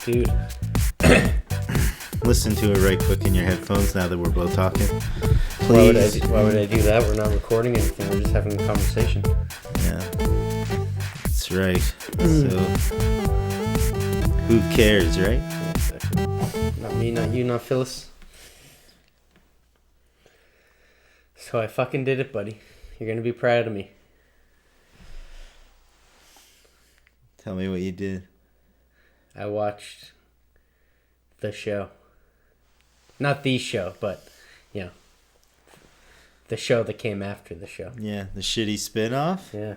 Dude. Listen to it right quick in your headphones now that we're both talking. Please. Why would I do that? We're not recording anything. We're just having a conversation. Yeah. That's right. So, who cares, right? Not me, not you, not Phyllis. So I fucking did it, buddy. You're gonna be proud of me. Tell me what you did. I watched the show. Not the show, but, you know, the show that came after the show. Yeah, the shitty spin-off? Yeah.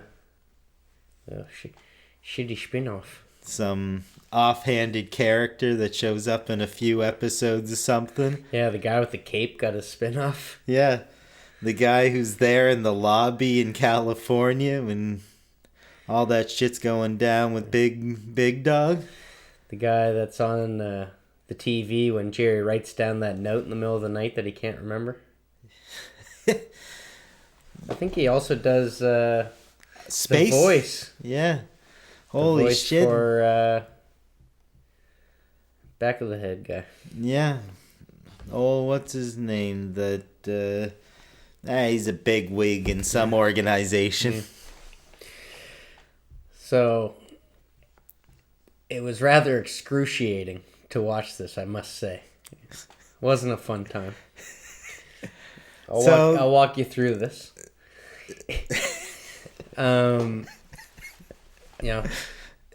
Oh, shitty spin-off. Some offhanded character that shows up in a few episodes or something. Yeah, the guy with the cape got a spin-off. Yeah, the guy who's there in the lobby in California when all that shit's going down with Big Dog. The guy that's on the TV when Jerry writes down that note in the middle of the night that he can't remember. I think he also does Space the voice. Yeah. Holy the voice shit. For Back of the Head guy. Yeah. Oh, what's his name? He's a big wig in some organization. So, it was rather excruciating to watch this, I must say. It wasn't a fun time. I'll walk you through this. There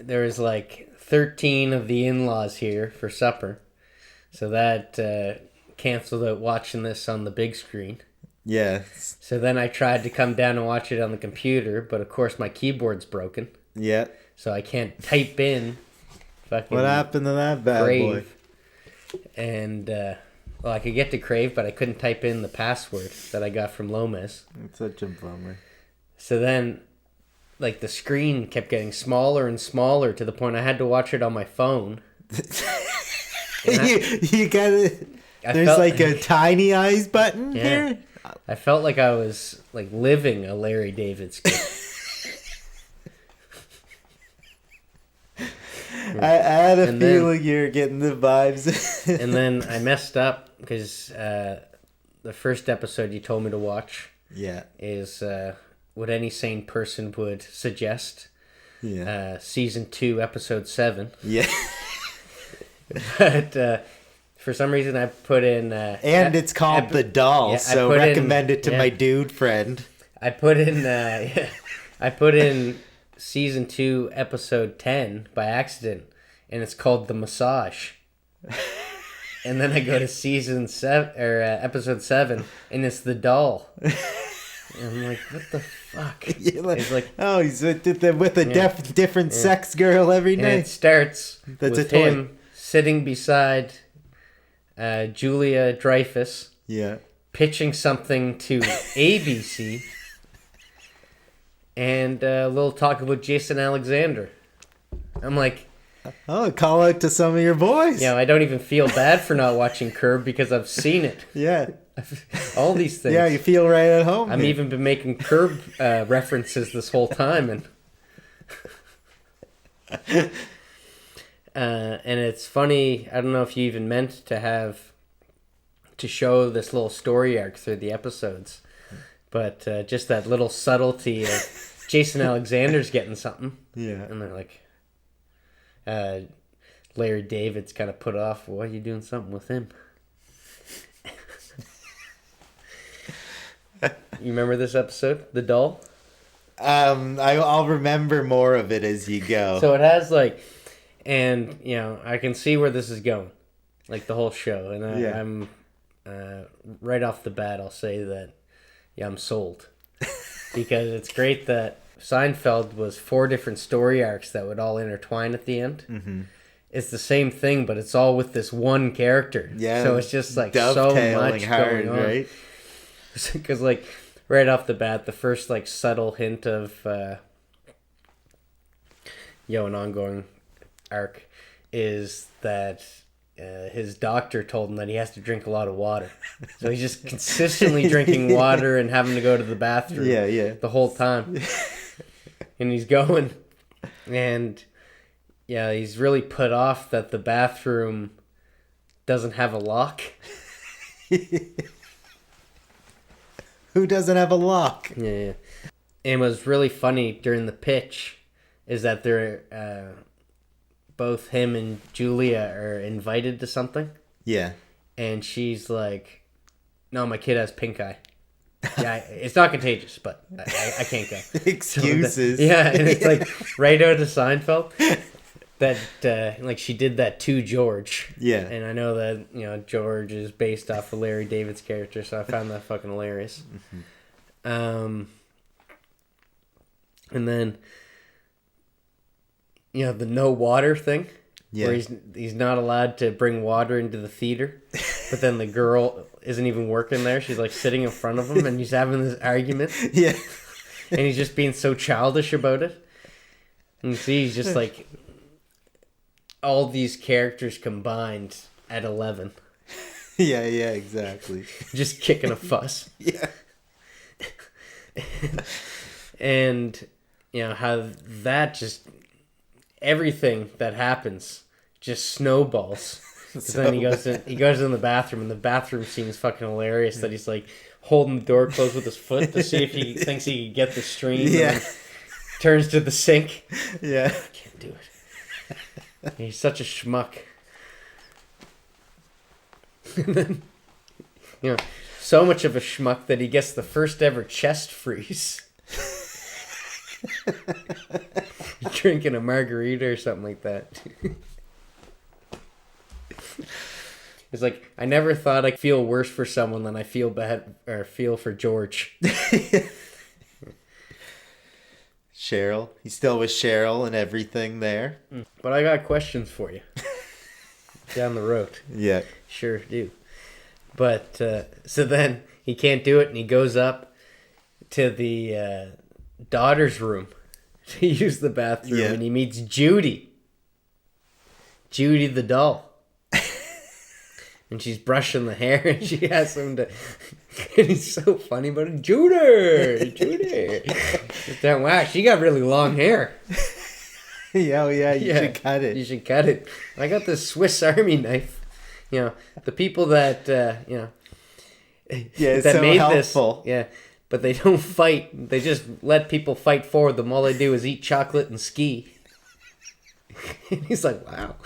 was like 13 of the in-laws here for supper. So that canceled out watching this on the big screen. Yeah. So then I tried to come down and watch it on the computer, but of course my keyboard's broken. Yeah. So I can't type in fucking What happened to that bad Crave. boy? And, I could get to Crave, but I couldn't type in the password that I got from Lomas. It's such a bummer. So then, like, the screen kept getting smaller and smaller to the point I had to watch it on my phone. You gotta... There's like a tiny eyes button here? I felt like I was, like, living a Larry David skit. I had a feeling you were getting the vibes. And then I messed up because the first episode you told me to watch is what any sane person would suggest. Yeah. Season 2, episode 7. Yeah. But for some reason I put in... and it's called The Doll, so recommend it to my dude friend. I put in season 2, episode 10 by accident, and it's called The Massage. And then I go to season 7 or episode 7, and it's The Doll. And I'm like, what the fuck? It's like, oh, he's with a different sex girl every night. And it starts with him sitting beside Julia Dreyfus. Yeah. Pitching something to ABC. And a little talk about Jason Alexander. I'm like... Oh, call out to some of your boys. Yeah, I don't even feel bad for not watching Curb because I've seen it. Yeah. All these things. Yeah, you feel right at home. I've even been making Curb references this whole time. And it's funny, I don't know if you even meant to show this little story arc through the episodes. But just that little subtlety of Jason Alexander's getting something. Yeah. And they're like, Larry David's kind of put off, why are you doing something with him? You remember this episode, The Doll? I'll remember more of it as you go. So it has and I can see where this is going, like the whole show. And I'm right off the bat, I'll say that. Yeah, I'm sold. Because it's great that Seinfeld was 4 different story arcs that would all intertwine at the end. Mm-hmm. It's the same thing, but it's all with this one character. Yeah. So it's just like so much hard, going on. Right? Because right off the bat, the first subtle hint of an ongoing arc is that his doctor told him that he has to drink a lot of water. So he's just consistently drinking water and having to go to the bathroom the whole time. And he's going, and yeah, he's really put off that the bathroom doesn't have a lock. Who doesn't have a lock? Yeah. And what's really funny during the pitch is that they're both him and Julia are invited to something. Yeah. And she's like, "No, my kid has pink eye. Yeah, it's not contagious, but I can't go." Excuses. So and it's like right out of Seinfeld that like she did that to George. Yeah. And I know that George is based off of Larry David's character, so I found that fucking hilarious. Mm-hmm. And then the no water thing. Yeah. Where he's not allowed to bring water into the theater, but then the girl isn't even working there. She's like sitting in front of him, and he's having this argument. Yeah, and he's just being so childish about it. And you see, he's just like all these characters combined at 11. Yeah, exactly. Just kicking a fuss. Yeah, and how that just everything that happens just snowballs. So then he goes in the bathroom, and the bathroom scene is fucking hilarious. That he's like holding the door closed with his foot to see if he thinks he can get the stream. Yeah. And turns to the sink. Yeah. I can't do it. He's such a schmuck. And then, so much of a schmuck that he gets the first ever chest freeze. Drinking a margarita or something like that. It's like, I never thought I'd feel worse for someone than I feel bad or feel for George. Cheryl. He's still with Cheryl and everything there. But I got questions for you. Down the road. Yeah. Sure do. But, so then he can't do it, and he goes up to the daughter's room to use the bathroom, and he meets Judy. Judy the doll. And she's brushing the hair, and she asks him to... And he's so funny about it. Judy! Just down, wow, she got really long hair. Yeah, you should cut it. You should cut it. I got this Swiss Army knife. The people that, Yeah, it's that so made helpful. this... Yeah, but they don't fight. They just let people fight for them. All they do is eat chocolate and ski. And he's like, wow,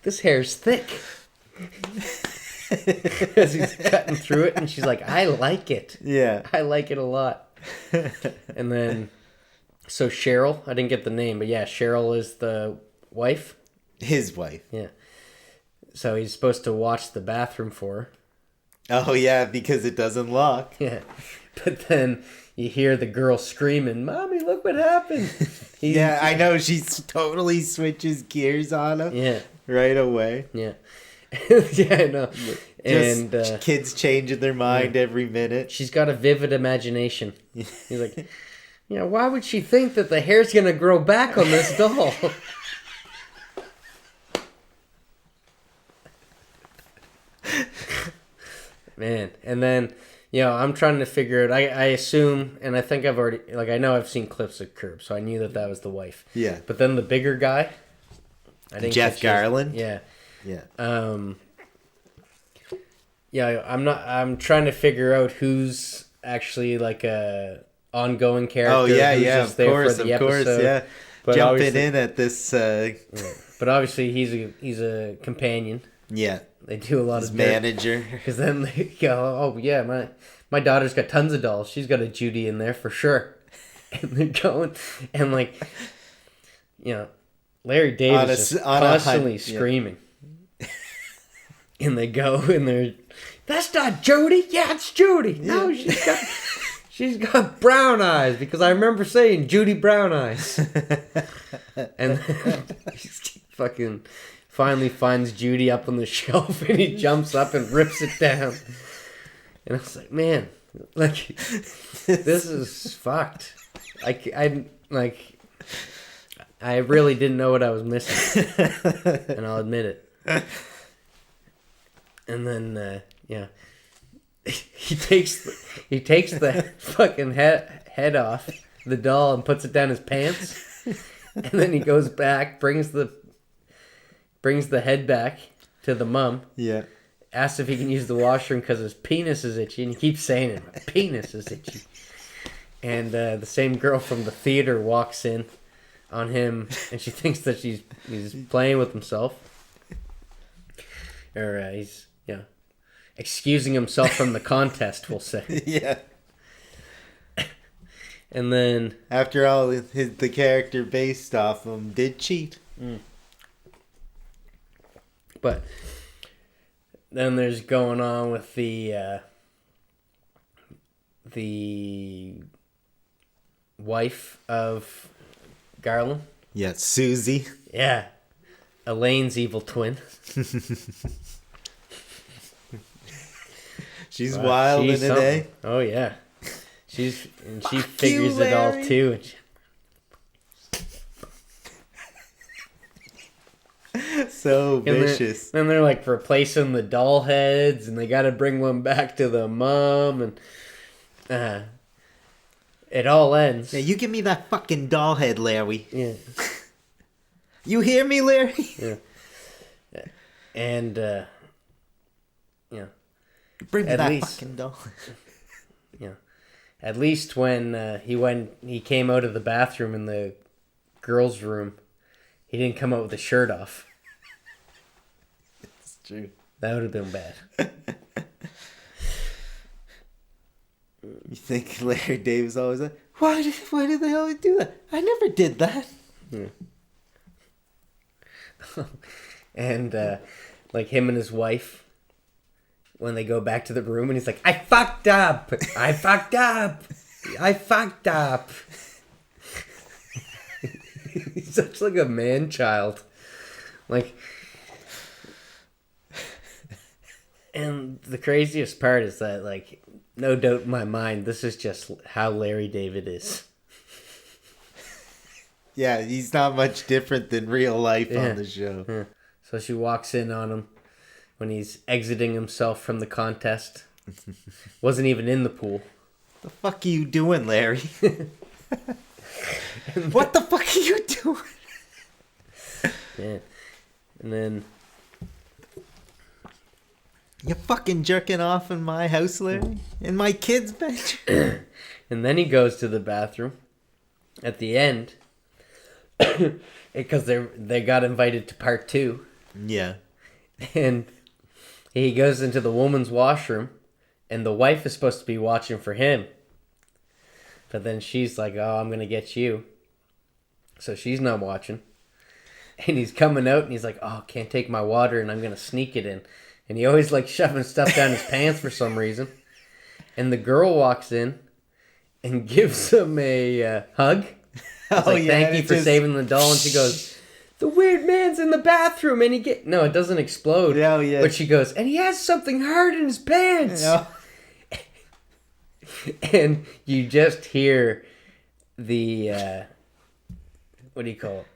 this hair's thick. As he's cutting through it, and she's like, I like it. Yeah. I like it a lot. And then, so Cheryl, I didn't get the name, but yeah, Cheryl is the wife. His wife. Yeah. So he's supposed to watch the bathroom for her. Oh, yeah, because it doesn't lock. Yeah. But then you hear the girl screaming, Mommy, look what happened. Yeah, I know. She totally switches gears on him. Yeah. Right away. Yeah. Yeah, I know. And kids changing their mind every minute. She's got a vivid imagination. He's like, why would she think that the hair's going to grow back on this doll? Man. And then, I'm trying to figure out, I assume, and I think I've already, I know I've seen clips of Curb, so I knew that was the wife. Yeah. But then the bigger guy. I think Jeff Garland? Yeah. Yeah. I'm trying to figure out who's actually like a ongoing character. Oh yeah, who's of course, yeah. But jumping in at this. But obviously, he's a companion. Yeah. They do a lot His of manager. Because then they go, oh yeah, my daughter's got tons of dolls. She's got a Judy in there for sure. And they're going and Larry Davis is constantly screaming. And they go and they're, that's not Judy. Yeah, it's Judy. No, she's got brown eyes because I remember saying Judy Brown Eyes. And then he fucking finally finds Judy up on the shelf, and he jumps up and rips it down. And I was like, man, this is fucked. I really didn't know what I was missing, and I'll admit it. And then, he takes the fucking head off the doll and puts it down his pants, and then he goes back, brings the brings the head back to the mom. Yeah. Asks if he can use the washroom because his penis is itchy, and he keeps saying it. My penis is itchy. And the same girl from the theater walks in on him, and she thinks that he's playing with himself, or he's excusing himself from the contest. We'll say. Yeah. And then after all, the character based off him did cheat. But then there's going on with the wife of Garland. Yeah, Susie. Yeah. Elaine's evil twin. She's wild in it, eh? Oh, yeah. She figures it all, too. So vicious. Then they're like replacing the doll heads, and they got to bring one back to the mom, and it all ends. Yeah, you give me that fucking doll head, Larry. Yeah. You hear me, Larry? Yeah. And bring me that fucking doll. Yeah. At least when he came out of the bathroom in the girls' room, he didn't come out with his shirt off. It's true. That would have been bad. You think Larry Davis always like, why did they always do that? I never did that. Yeah. And like him and his wife, when they go back to the room, and he's like, I fucked up. He's such like a man child. Like, and the craziest part is that, like, no doubt in my mind, this is just how Larry David is. Yeah, he's not much different than real life on the show. Yeah. So she walks in on him when he's exiting himself from the contest. Wasn't even in the pool. The fuck are you doing, Larry? What the fuck are you doing? Yeah. And then... You fucking jerking off in my house, Larry? In my kid's bedroom? And then he goes to the bathroom at the end because they got invited to part 2. Yeah. And he goes into the woman's washroom, and the wife is supposed to be watching for him. But then she's like, oh, I'm going to get you. So she's not watching. And he's coming out, and he's like, oh, can't take my water, and I'm going to sneak it in. And he always like shoving stuff down his pants for some reason. And the girl walks in and gives him a hug. It's like, thank you for saving the doll. And she goes, the weird man's in the bathroom. And no, it doesn't explode. Oh, yeah. But she goes, and he has something hard in his pants. No. And you just hear the, what do you call it?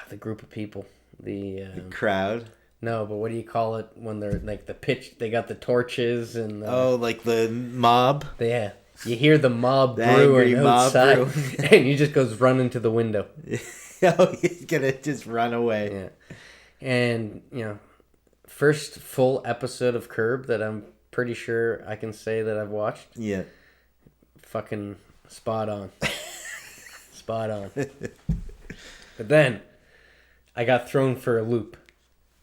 The group of people. The crowd. No, but what do you call it when they're like the pitch? They got the torches and like the mob. Yeah, you hear the mob brewing outside, and he just goes running to the window. Oh, he's gonna just run away. Yeah, and first full episode of Curb that I'm pretty sure I can say that I've watched. Yeah, fucking spot on, spot on. But then I got thrown for a loop.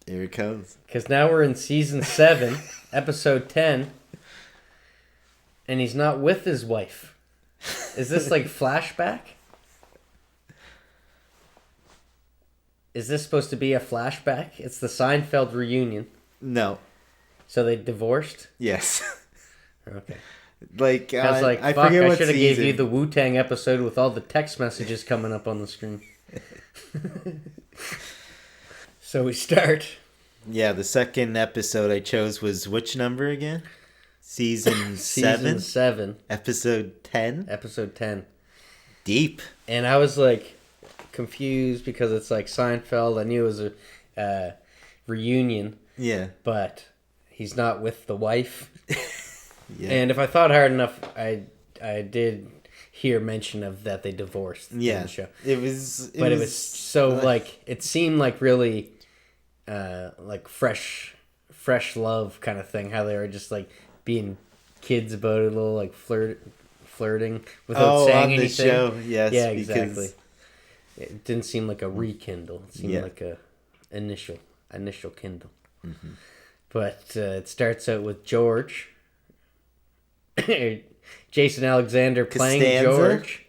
Here it comes. Because now we're in season 7, episode 10, and he's not with his wife. Is this like flashback? Is this supposed to be a flashback? It's the Seinfeld reunion. No. So they divorced? Yes. Okay. Like, I was like, I fuck, forget I what should have gave season. you the Wu-Tang episode with all the text messages coming up on the screen. So we start. Yeah, the second episode I chose was which number again? Season 7? Season 7. Episode 10? Episode 10. Deep. And I was like confused because it's like Seinfeld. I knew it was a reunion. Yeah. But he's not with the wife. Yeah. And if I thought hard enough, I did hear mention of that they divorced. Yeah. In the show. It was so like it seemed like really like fresh love kind of thing. How they were just like being kids about it, a little like flirting without saying anything. Show, yes, yeah, exactly. It didn't seem like a rekindle. It seemed like a initial kindle. Mm-hmm. But it starts out with George, Jason Alexander playing George,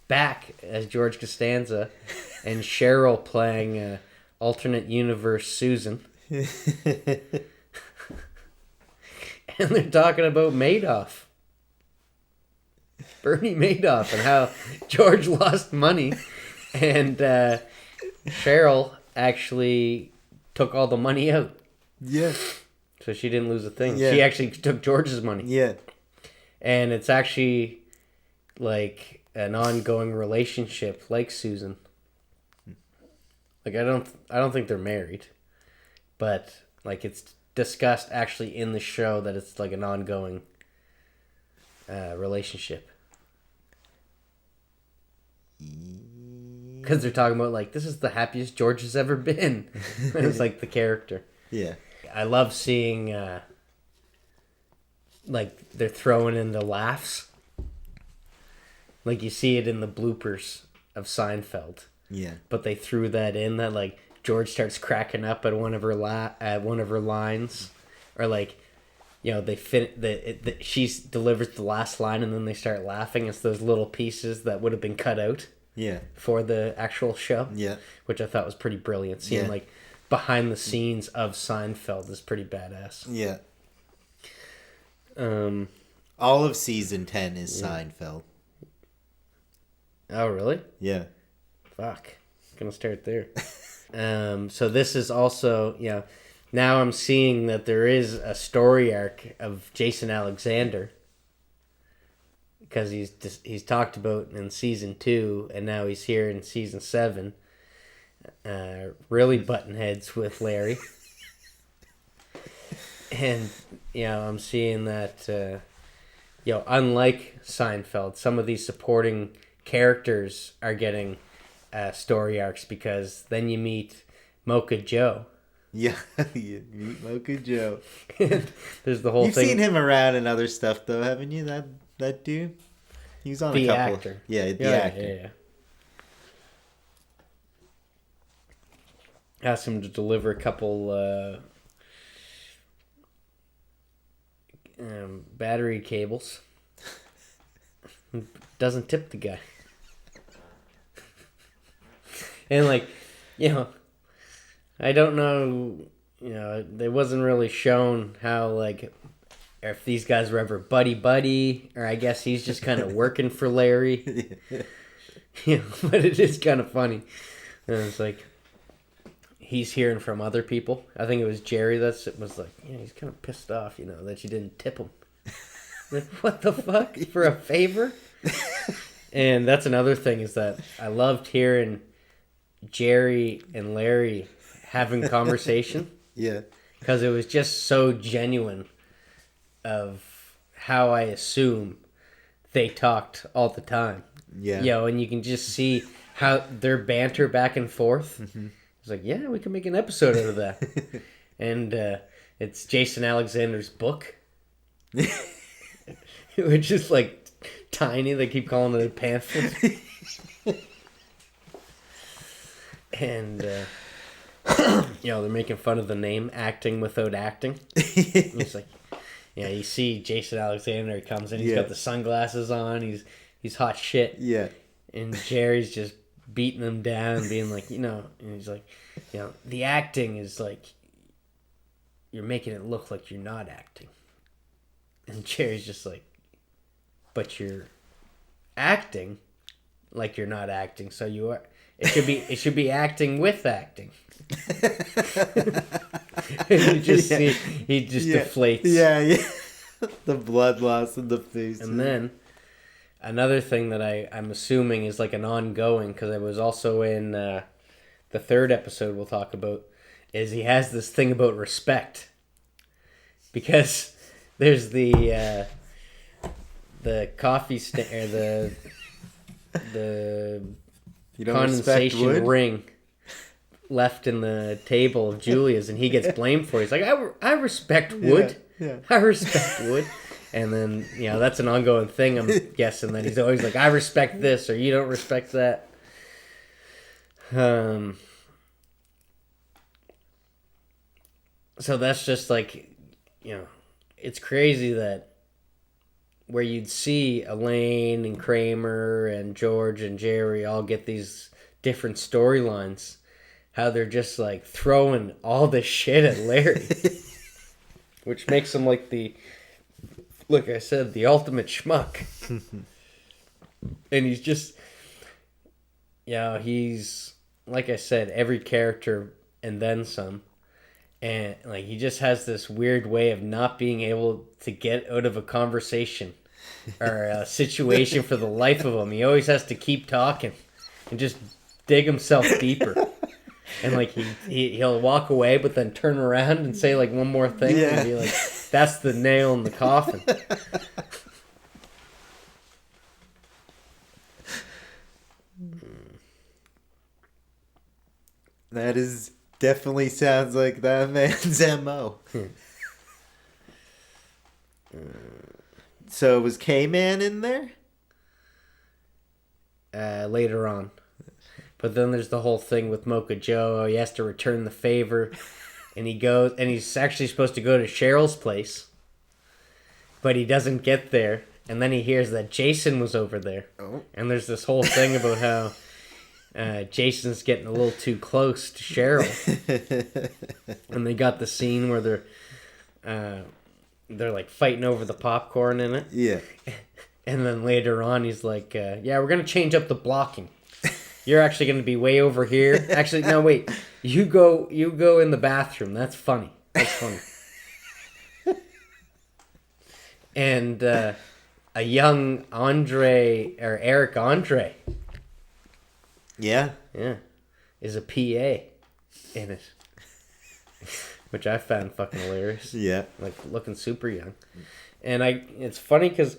back as George Costanza, and Cheryl playing alternate universe Susan. And they're talking about Madoff. Bernie Madoff, and how George lost money, and Cheryl actually took all the money out. Yeah. So she didn't lose a thing. Yeah. She actually took George's money. Yeah. And it's actually like an ongoing relationship, like Susan. Like I don't think they're married, but like it's discussed actually in the show that it's like an ongoing relationship. Because they're talking about like, this is the happiest George has ever been. It's like the character. Yeah. I love seeing like they're throwing in the laughs. Like you see it in the bloopers of Seinfeld. Yeah. But they threw that in, that like George starts cracking up at one of her lines, or like, you know, she delivers the last line and then they start laughing. It's those little pieces that would have been cut out. Yeah. For the actual show. Yeah. Which I thought was pretty brilliant. Seeing like behind the scenes of Seinfeld is pretty badass. Yeah. All of season 10 is Seinfeld. Oh, really? Yeah. Fuck. Gonna start there. So this is also, you know, now I'm seeing that there is a story arc of Jason Alexander, because he's talked about in season 2, and now he's here in season 7, really button heads with Larry. And, you know, I'm seeing that, you know, unlike Seinfeld, some of these supporting characters are getting story arcs, because then you meet Mocha Joe. Yeah, you meet Mocha Joe. There's the whole You've thing. You've seen him around in other stuff, though, haven't you? That dude? He was on the a couple. Actor. Yeah, the actor. Yeah. Asked him to deliver a couple battery cables. Doesn't tip the guy. And like, you know, I don't know, you know, it wasn't really shown how, like, if these guys were ever buddy, or I guess he's just kind of working for Larry. You know, but it is kind of funny. And it's like, he's hearing from other people. I think it was Jerry that was like, yeah, he's kind of pissed off, you know, that you didn't tip him. Like, what the fuck? For a favor? And that's another thing, is that I loved hearing Jerry and Larry having conversation. Yeah. Because it was just so genuine of how I assume they talked all the time. Yeah. You know, and you can just see how their banter back and forth. Mm-hmm. It's like, yeah, we can make an episode out of that. And it's Jason Alexander's book. Which is like tiny. They keep calling it a pamphlet. And, you know, they're making fun of the name, Acting Without Acting. It's like, yeah, you see Jason Alexander, he comes in, he's got the sunglasses on, he's hot shit. Yeah. And Jerry's just beating him down, being like, you know, and he's like, you know, the acting is like, you're making it look like you're not acting. And Jerry's just like, but you're acting like you're not acting, so you are. It should be acting with acting. You just see he just deflates. Yeah. The blood loss in the face. And then another thing that I'm assuming is like an ongoing, because it was also in the third episode we'll talk about, is he has this thing about respect. Because there's the coffee stand, or the condensation ring left in the table of Julia's, and he gets blamed for it. He's like, I respect wood. Yeah. I respect wood. And then, that's an ongoing thing, I'm guessing, that he's always like, I respect this, or you don't respect that. So that's just like, it's crazy that where you'd see Elaine and Kramer and George and Jerry all get these different storylines, how they're just like throwing all this shit at Larry, which makes him like like I said, the ultimate schmuck. And he's just, he's, like I said, every character and then some. And like he just has this weird way of not being able to get out of a conversation or a situation for the life of him. He always has to keep talking and just dig himself deeper. And like he'll walk away, but then turn around and say like one more thing, and be like, "That's the nail in the coffin." That is definitely sounds like that man's MO. So was K-Man in there? Later on. But then there's the whole thing with Mocha Joe. He has to return the favor. And he goes, and he's actually supposed to go to Cheryl's place. But he doesn't get there. And then he hears that Jason was over there. Oh. And there's this whole thing about how Jason's getting a little too close to Cheryl. And they got the scene where they're like fighting over the popcorn in it. Yeah. And then later on he's like, yeah, we're going to change up the blocking. You're actually going to be way over here. Actually, no, wait. You go in the bathroom. That's funny. And a young Eric Andre. Yeah. Yeah. Is a PA in it. Which I found fucking hilarious. Yeah. Like looking super young. And it's funny because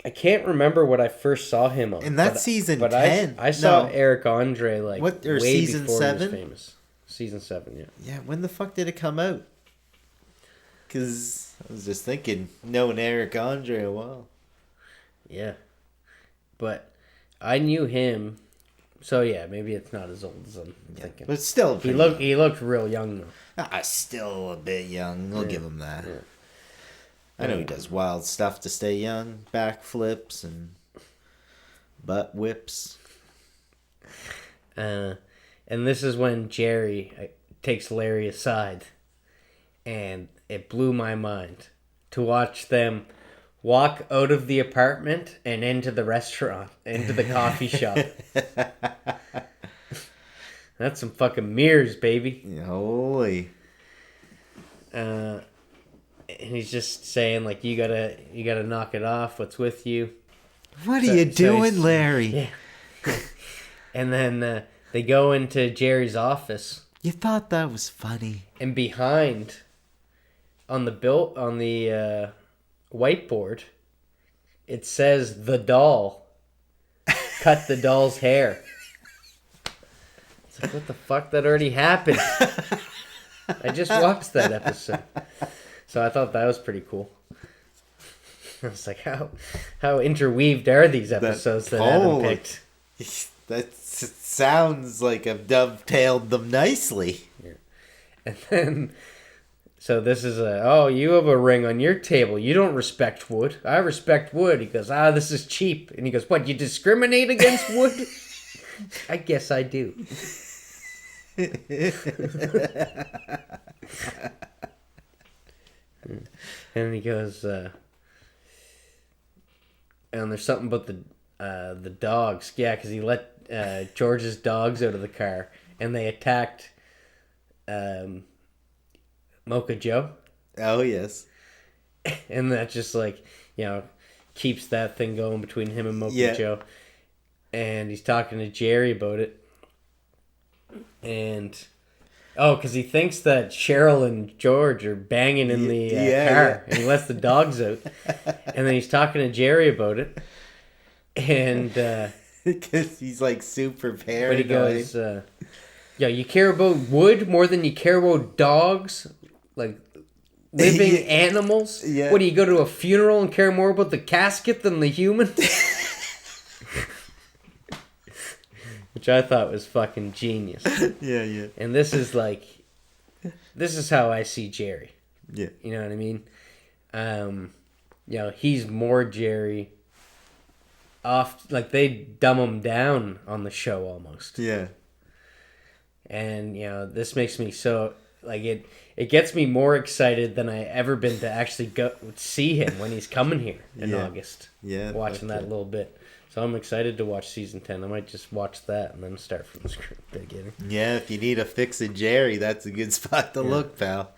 I can't remember what I first saw him on. And that's season 10. I saw Eric Andre like way season before 7? he was famous. Season 7, yeah. Yeah, when the fuck did it come out? Because I was just thinking, knowing Eric Andre a while. Yeah. But I knew him, so yeah, maybe it's not as old as I'm thinking. But still, he looked real young though. Still a bit young. I'll give him that. Yeah. I know he does wild stuff to stay young, backflips and butt whips. And this is when Jerry takes Larry aside, and it blew my mind to watch them walk out of the apartment and into the restaurant, into the coffee shop. That's some fucking mirrors, baby. Holy. And he's just saying like, you gotta knock it off. What's with you? What are you doing, Larry? Yeah. And then they go into Jerry's office. You thought that was funny. And behind, on the whiteboard, it says the doll. Cut the doll's hair. It's like, what the fuck? That already happened. I just watched that episode. So I thought that was pretty cool. I was like, how interweaved are these episodes that Adam picked? That sounds like I've dovetailed them nicely. Yeah. And then, so this is you have a ring on your table. You don't respect wood. I respect wood. He goes, this is cheap. And he goes, what, you discriminate against wood? I guess I do. And he goes, and there's something about the dogs. Yeah, because he let George's dogs out of the car, and they attacked Mocha Joe. Oh, yes. And that just like, keeps that thing going between him and Mocha Joe. And he's talking to Jerry about it. And... because he thinks that Cheryl and George are banging in the car. Yeah. And he lets the dogs out. And then he's talking to Jerry about it. And... because he's like super paranoid. But he goes... Yeah, you care about wood more than you care about dogs? Like, living animals? Yeah. What, do you go to a funeral and care more about the casket than the human? Which I thought was fucking genius. Yeah. And this is how I see Jerry. Yeah. You know what I mean? He's more Jerry. They dumb him down on the show almost. Yeah. And, this makes me so, it gets me more excited than I ever been to actually go see him when he's coming here in August. Yeah. Watching that little bit. So I'm excited to watch season 10. I might just watch that and then start from the beginning. Yeah, if you need a fix of Jerry, that's a good spot to look, pal.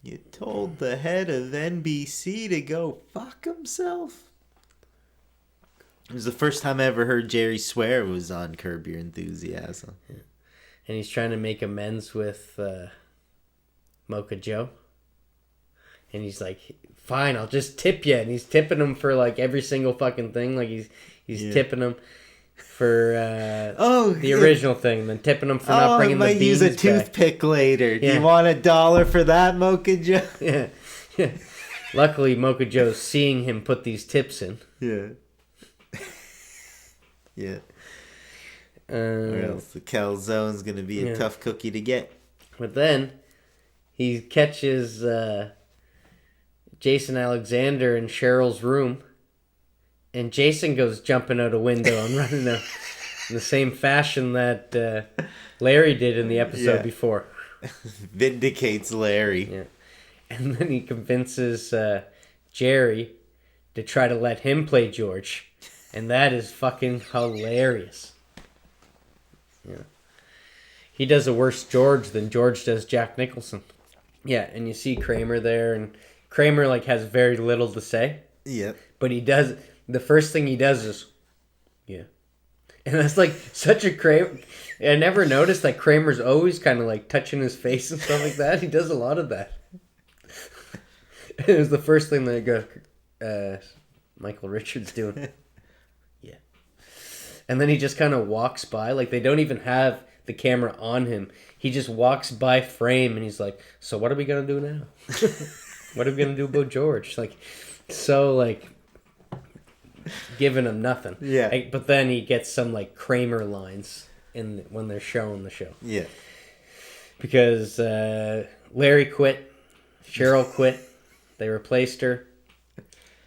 You told the head of NBC to go fuck himself? It was the first time I ever heard Jerry swear was on Curb Your Enthusiasm. Yeah. And he's trying to make amends with Mocha Joe. And he's like, fine, I'll just tip you. And he's tipping him for every single fucking thing. He's tipping him for the original thing. And then tipping him for not bringing the beans back. I might use a toothpick later. Do you want $1 for that, Mocha Joe? Yeah. Luckily, Mocha Joe's seeing him put these tips in. Yeah. Yeah. Or else the calzone's going to be a tough cookie to get. But then he catches Jason Alexander in Cheryl's room, and Jason goes jumping out a window and running out in the same fashion that Larry did in the episode before. Vindicates Larry. Yeah. And then he convinces Jerry to try to let him play George. And that is fucking hilarious. Yeah. He does a worse George than George does Jack Nicholson. Yeah, and you see Kramer there, and Kramer has very little to say. Yeah. But he does, the first thing he does is, yeah. And that's such a Kramer. I never noticed that Kramer's always kind of touching his face and stuff like that. He does a lot of that. It was the first thing that Michael Richards doing. Yeah. And then he just kind of walks by. They don't even have the camera on him. He just walks by frame and he's like, so what are we going to do now? What are we going to do about George? Giving him nothing. Yeah. But then he gets some Kramer lines when they're showing the show. Yeah. Because Larry quit. Cheryl quit. They replaced her.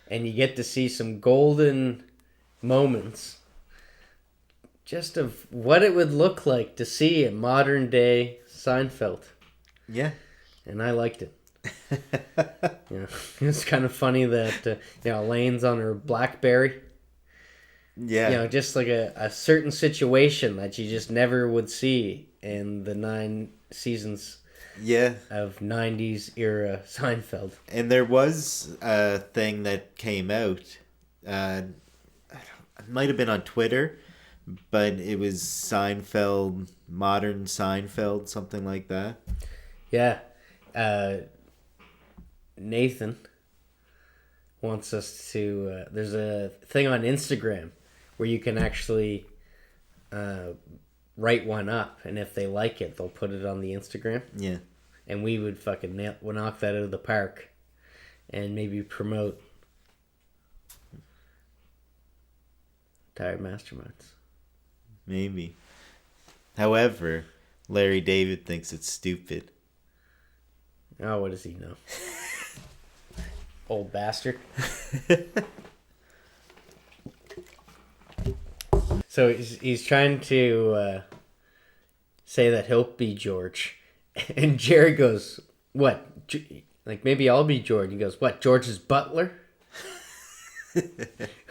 And you get to see some golden moments just of what it would look like to see a modern day Seinfeld. Yeah. And I liked it. It's kind of funny that Elaine's on her BlackBerry. Yeah. Just a certain situation that you just never would see in the 9 seasons of 90s era Seinfeld. And there was a thing that came out. It might have been on Twitter, but it was Seinfeld, modern Seinfeld, something like that. Yeah. Nathan wants us to... there's a thing on Instagram where you can actually write one up, and if they like it, they'll put it on the Instagram. Yeah. And we would fucking knock that out of the park and maybe promote Tired Masterminds. Maybe. However, Larry David thinks it's stupid. Oh, what does he know? Old bastard. So he's trying to say that he'll be George. And Jerry goes, what? Maybe I'll be George. He goes, what, George's butler?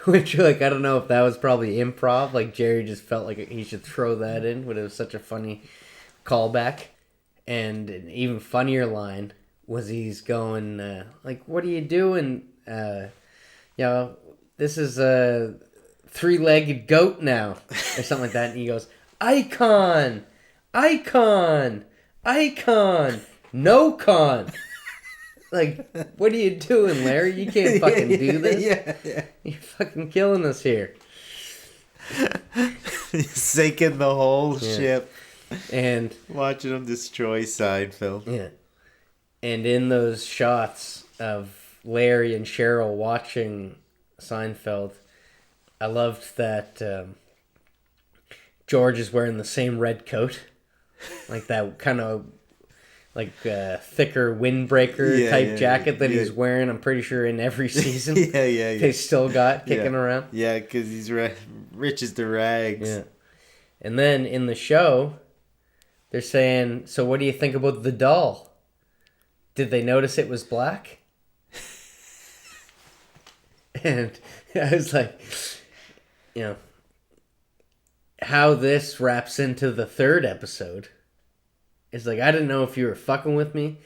Which, I don't know if that was probably improv. Jerry just felt like he should throw that in, but it was such a funny callback. And an even funnier line was he's going, what are you doing? This is a 3-legged goat now, or something like that. And he goes, icon, no con. What are you doing, Larry? You can't fucking do this. Yeah. You're fucking killing us here. Sinking the whole ship. And watching him destroy Seinfeld. Yeah. And in those shots of Larry and Cheryl watching Seinfeld, I loved that George is wearing the same red coat. Like that kind of thicker windbreaker type jacket that he's wearing, I'm pretty sure, in every season. Yeah. They still got kicking around. Yeah, because he's rich as the rags. Yeah. And then in the show, they're saying, so what do you think about the doll? Did they notice it was black? And I was like, how this wraps into the third episode. It's like, I didn't know if you were fucking with me,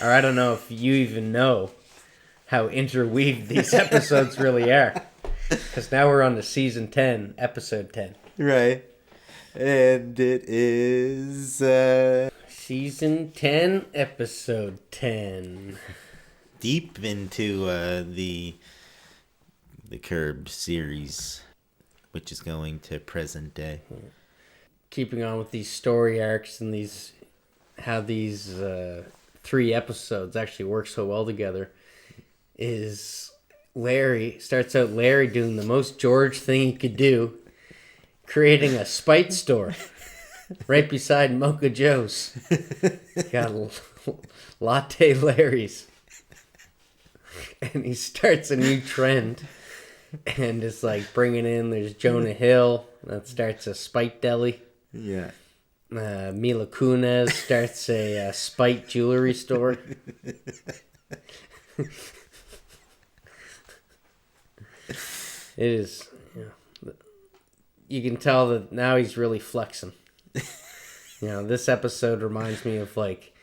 or I don't know if you even know how interweaved these episodes really are. Because now we're on to season 10, episode 10. Right. And it is... Season 10, episode 10. Deep into the Curb series, which is going to present day. Keeping on with these story arcs and how these 3 episodes actually work so well together is starts out Larry doing the most George thing he could do, creating a spite store right beside Mocha Joe's. Got Latte Larry's. And he starts a new trend. And it's like bringing in, there's Jonah Hill that starts a spite deli. Yeah. Mila Kunis starts a spite jewelry store. It is, you can tell that now he's really flexing. This episode reminds me of like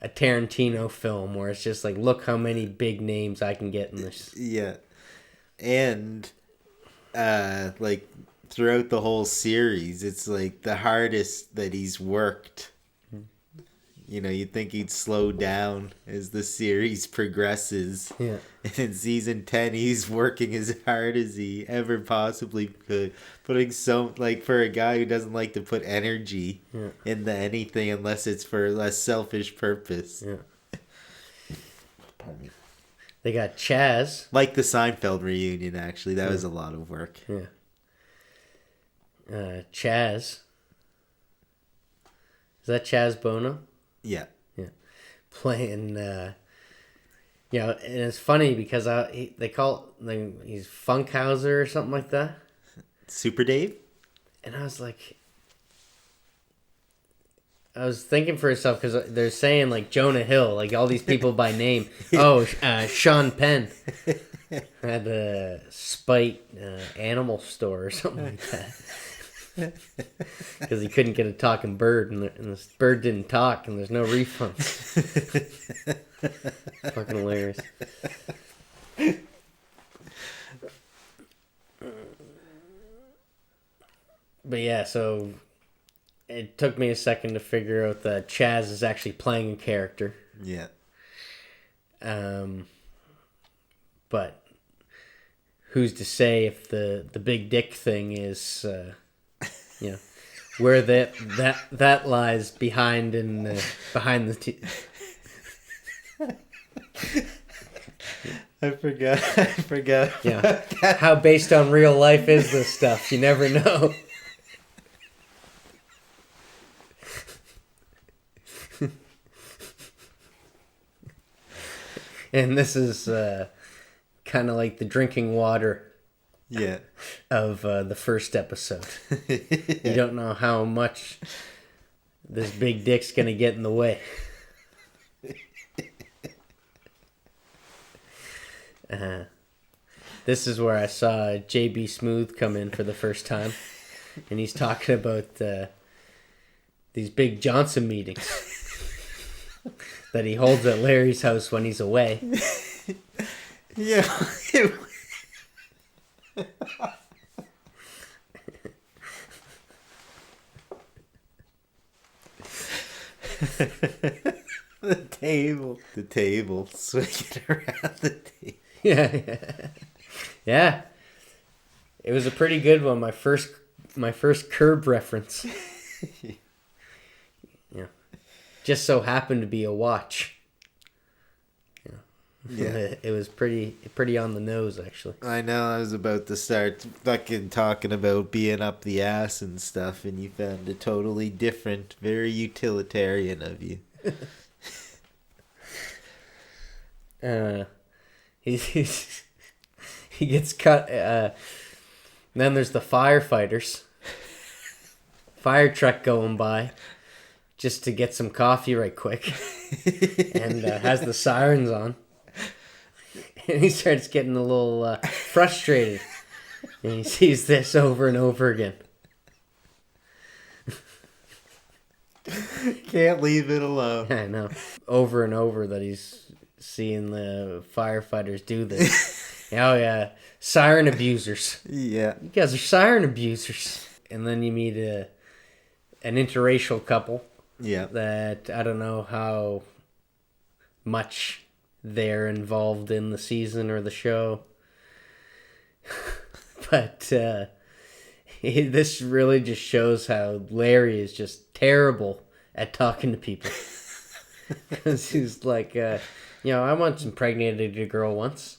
a Tarantino film where it's just like, look how many big names I can get in this. Yeah. And like throughout the whole series, it's like the hardest that he's worked. You'd think he'd slow down as the series progresses. Yeah. And in season 10, he's working as hard as he ever possibly could. Putting for a guy who doesn't like to put energy into anything unless it's for a less selfish purpose. Yeah. Pardon me. They got Chaz. Like the Seinfeld reunion, actually. That was a lot of work. Yeah. Chaz. Is that Chaz Bono? Yeah. Yeah. Playing, and it's funny because they call he's Funkhauser or something like that. Super Dave? And I was like, I was thinking for myself, because they're saying like Jonah Hill, like all these people by name. Oh, Sean Penn had a spite animal store or something like that. Because he couldn't get a talking bird, and this bird didn't talk, and there's no refunds. Fucking hilarious. But yeah, so it took me a second to figure out that Chaz is actually playing a character. Yeah. But who's to say if the big dick thing is, where that lies behind behind the. I forgot. Yeah. How based on real life is this stuff? You never know. And this is kind of like the drinking water of the first episode. You don't know how much this big dick's going to get in the way. This is where I saw J.B. Smoove come in for the first time. And he's talking about these big Johnson meetings that he holds at Larry's house when he's away. Yeah. The table, swinging around the table. Yeah. It was a pretty good one. My first Curb reference. just so happened to be a watch. Yeah. It was pretty on the nose, actually. I know, I was about to start fucking talking about being up the ass and stuff, and you found a totally different, very utilitarian of you. He gets cut. Then there's the firefighters. Fire truck going by just to get some coffee right quick. And has the sirens on. And he starts getting a little frustrated. And he sees this over and over again. Can't leave it alone. I know. Over and over that he's seeing the firefighters do this. Oh, yeah. Siren abusers. Yeah. You guys are siren abusers. And then you meet an interracial couple. Yeah. That I don't know how much they're involved in the season or the show. But this really just shows how Larry is just terrible at talking to people. Because he's like, I once impregnated a girl once.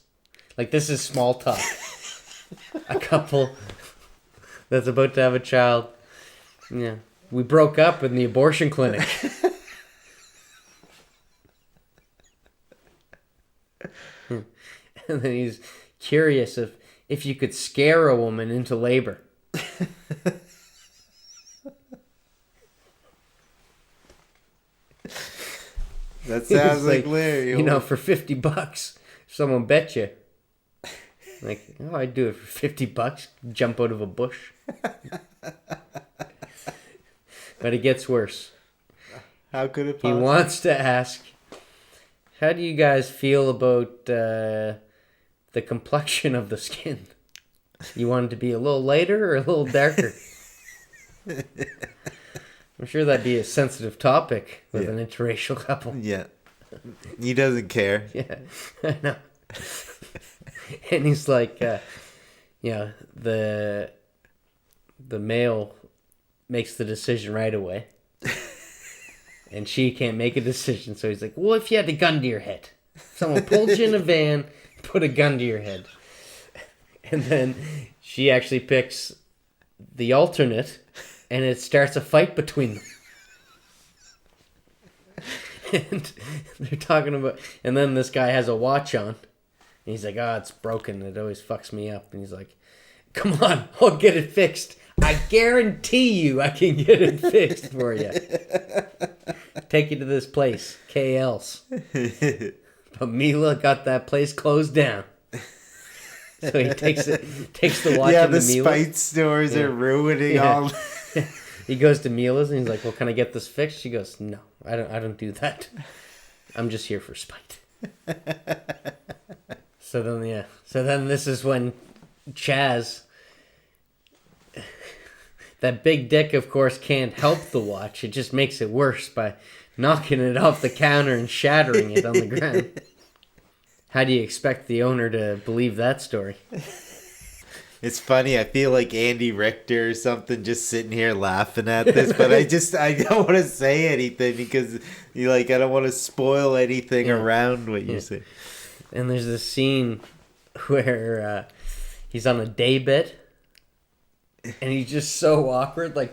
Like, this is small talk. A couple that's about to have a child. Yeah. We broke up in the abortion clinic. And then he's curious if you could scare a woman into labor. That sounds like Larry. For $50, someone bet you. Like, I'd do it for $50. Jump out of a bush. But it gets worse. How could it possibly? He wants to ask, how do you guys feel about the complexion of the skin? You want it to be a little lighter or a little darker? I'm sure that'd be a sensitive topic with an interracial couple. Yeah. He doesn't care. Yeah, I know. And he's like, the male makes the decision right away. And she can't make a decision. So he's like, well, if you had a gun to your head. Someone pulled you in a van, put a gun to your head. And then she actually picks the alternate, and it starts a fight between them. And they're talking about... And then this guy has a watch on. And he's like, it's broken. It always fucks me up. And he's like, come on, I'll get it fixed. I guarantee you I can get it fixed for you. Take you to this place, KL's. But Mila got that place closed down. So he takes the watch into the Mila. spite stores are ruining all. He goes to Mila's and he's like, well, can I get this fixed? She goes, no, I don't do that. I'm just here for spite. So then this is when Chaz, that big dick, of course, can't help the watch. It just makes it worse by knocking it off the counter and shattering it on the ground. How do you expect the owner to believe that story? It's funny. I feel like Andy Richter or something just sitting here laughing at this, but I don't want to say anything because I don't want to spoil anything around what you say. And there's this scene where he's on a day bed and he's just so awkward, like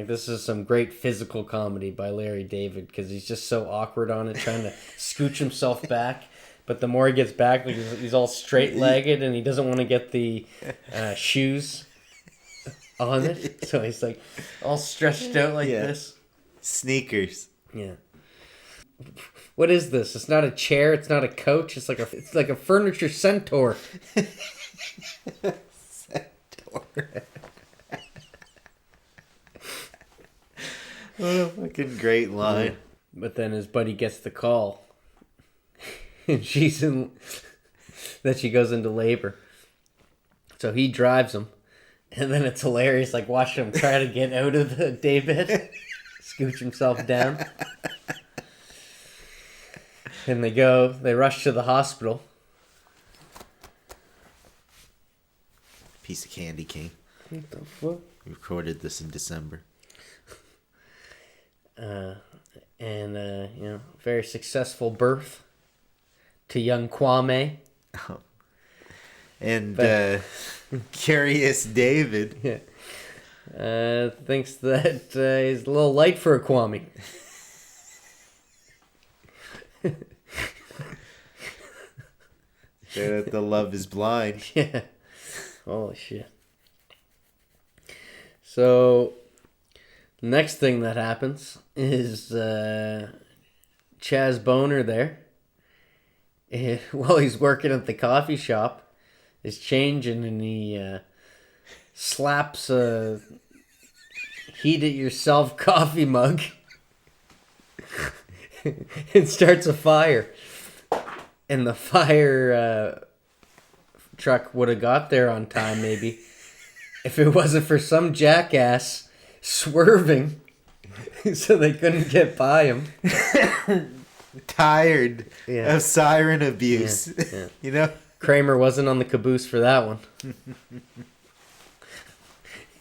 this is some great physical comedy by Larry David because he's just so awkward on it, trying to scooch himself back. But the more he gets back, like he's all straight-legged and he doesn't want to get the shoes on it. So he's like all stretched out like this. Sneakers. Yeah. What is this? It's not a chair. It's not a couch. It's like a furniture centaur. Centaur. What a fucking great line. Yeah. But then his buddy gets the call. And she goes into labor. So he drives him. And then it's hilarious, like watching him try to get out of the daybed. Scooch himself down. And they rush to the hospital. Piece of candy cane. What the fuck? We recorded this in December. and very successful birth to young Kwame. Oh. And Curious David. Yeah. Thinks that he's a little light for a Kwame. That the love is blind. Yeah. Holy shit. So, next thing that happens is Chaz Boner there, while he's working at the coffee shop, is changing, and he slaps a heat-it-yourself coffee mug and starts a fire. And the fire truck would have got there on time, maybe, if it wasn't for some jackass swerving so they couldn't get by him. Tired of siren abuse. Yeah. You know? Kramer wasn't on the caboose for that one.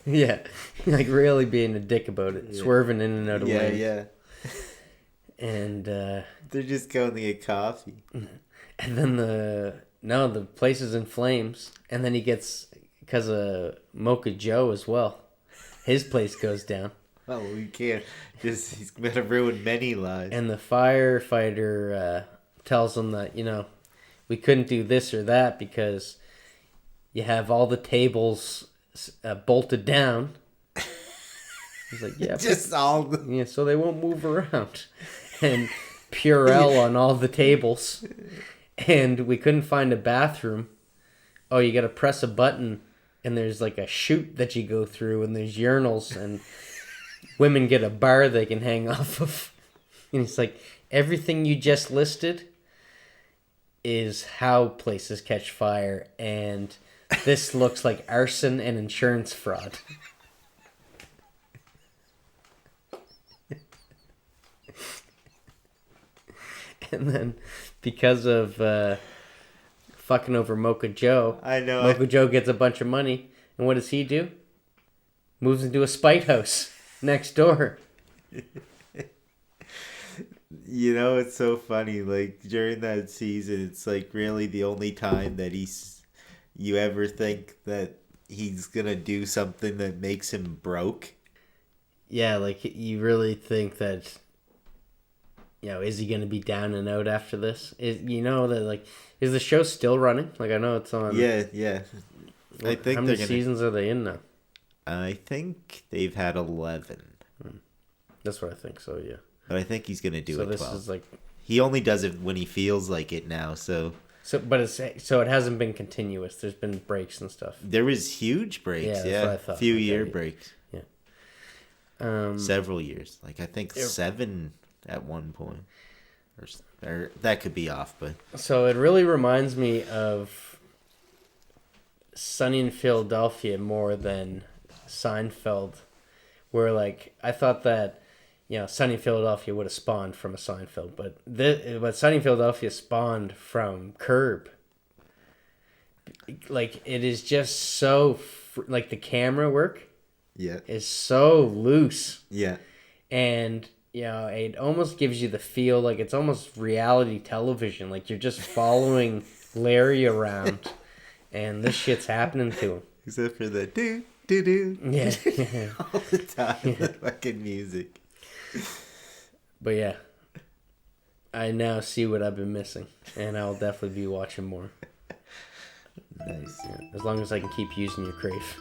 Yeah. Like really being a dick about it. Yeah. Swerving in and out of lanes. Yeah. And they're just going to get coffee. And then the place is in flames. And then he gets, because of Mocha Joe as well, his place goes down. Oh, we can't. He's going to ruin many lives. And the firefighter tells him that, we couldn't do this or that because you have all the tables bolted down. He's like, yeah. Just all the... Yeah, so they won't move around. And Purell on all the tables. And we couldn't find a bathroom. Oh, you got to press a button, and there's like a chute that you go through, and there's urinals, and women get a bar they can hang off of. And it's like, everything you just listed is how places catch fire, and this looks like arson and insurance fraud. And then, because of fucking over Mocha Joe, Mocha Joe gets a bunch of money, and what does he do? Moves into a spite house next door. It's so funny. Like during that season, it's like really the only time that you ever think that he's gonna do something that makes him broke. Yeah, like you really think that. Is he going to be down and out after this? Is the show still running? Like, I know it's on. Yeah. I think how many seasons are they in now? I think they've had 11. That's what I think. So yeah. But I think he's going to do it 12. This is like he only does it when he feels like it now. So it hasn't been continuous. There's been breaks and stuff. There was huge breaks. Yeah, that's what I thought. Few year breaks. Yeah. Several years. Like I think 7. At one point, or that could be off, but so it really reminds me of Sunny in Philadelphia more than Seinfeld, where like I thought that Sunny in Philadelphia would have spawned from a Seinfeld, but Sunny in Philadelphia spawned from Curb. Like it is just so like the camera work, is so loose, and. It almost gives you the feel like it's almost reality television. Like you're just following Larry around, and this shit's happening to him. Except for the do. Yeah. All the time, the fucking music. But yeah, I now see what I've been missing, and I'll definitely be watching more. Nice. As long as I can keep using your crave.